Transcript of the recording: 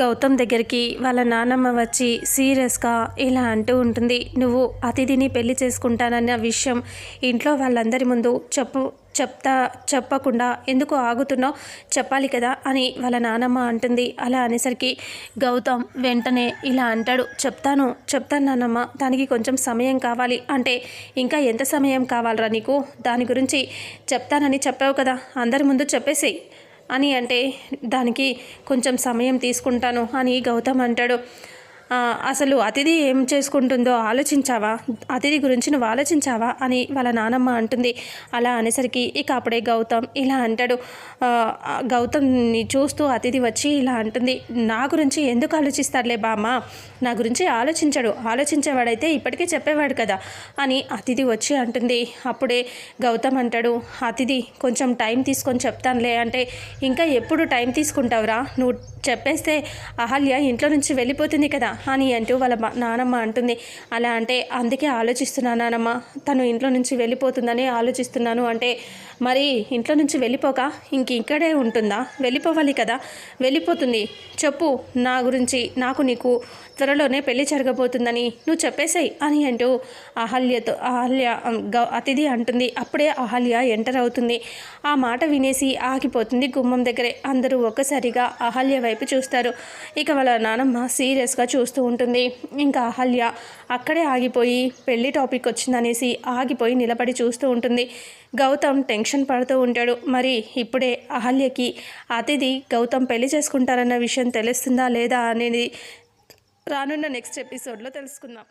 గౌతమ్ దగ్గరికి వాళ్ళ నాన్నమ్మ వచ్చి సీరియస్గా ఇలా అంటూ ఉంటుంది, నువ్వు అతిథిని పెళ్లి చేసుకుంటానన్న విషయం ఇంట్లో వాళ్ళందరి ముందు చెప్పకుండా ఎందుకు ఆగుతున్నావు, చెప్పాలి కదా అని వాళ్ళ నానమ్మ అంటుంది. అలా అనేసరికి గౌతమ్ వెంటనే ఇలా అంటాడు, చెప్తాను నానమ్మ, దానికి కొంచెం సమయం కావాలి. అంటే ఇంకా ఎంత సమయం కావాలరా నీకు, దాని గురించి చెప్తానని చెప్పావు కదా, అందరి ముందు చెప్పేసేయి అని అంటే దానికి కొంచెం సమయం తీసుకుంటాను అని గౌతమ్ అంటాడు. అసలు అతిథి ఏం చేసుకుంటుందో ఆలోచించావా, అతిథి గురించి నువ్వు ఆలోచించావా అని వాళ్ళ నానమ్మ అంటుంది. అలా అనేసరికి ఇక అప్పుడే గౌతమ్ ఇలా అంటాడు. గౌతమ్ని చూస్తూ అతిథి వచ్చి ఇలా అంటుంది, నా గురించి ఎందుకు ఆలోచిస్తాడులే బామ్మ, నా గురించి ఆలోచించేవాడైతే ఇప్పటికే చెప్పేవాడు కదా అని అతిథి వచ్చి అంటుంది. అప్పుడే గౌతమ్ అంటాడు, అతిథి కొంచెం టైం తీసుకొని చెప్తానులే అంటే, ఇంకా ఎప్పుడు టైం తీసుకుంటావురా, నువ్వు చెప్పేస్తే అహల్య ఇంట్లో నుంచి వెళ్ళిపోతుంది కదా అని అంటూ వాళ్ళ నానమ్మ అంటుంది. అలా అంటే అందుకే ఆలోచిస్తున్నాను నానమ్మ, తను ఇంట్లో నుంచి వెళ్ళిపోతుందని ఆలోచిస్తున్నాను అంటే, మరి ఇంట్లో నుంచి వెళ్ళిపోక ఇక్కడే ఉంటుందా, వెళ్ళిపోవాలి కదా, వెళ్ళిపోతుంది చెప్పు నా గురించి, నాకు నీకు త్వరలోనే పెళ్లి జరగబోతుందని నువ్వు చెప్పేసాయి అని అంటూ అహల్య అతిథి అంటుంది. అప్పుడే అహల్య ఎంటర్ అవుతుంది. ఆ మాట వినేసి ఆగిపోతుంది గుమ్మం దగ్గరే. అందరూ ఒక్కసారిగా అహల్య వైపు చూస్తారు. ఇక వాళ్ళ నానమ్మ సీరియస్గా చూస్తూ ఉంటుంది. ఇంకా అహల్య అక్కడే ఆగిపోయి పెళ్లి టాపిక్ వచ్చిందనేసి ఆగిపోయి నిలబడి చూస్తూ ఉంటుంది. గౌతమ్ టెన్షన్ పడుతూ ఉంటాడు. మరి ఇప్పుడే అహల్యకి అతిథి గౌతమ్ పెళ్లి చేసుకుంటారన్న విషయం తెలుస్తుందా లేదా అనేది రానున్న నెక్స్ట్ ఎపిసోడ్లో తెలుసుకుందాం.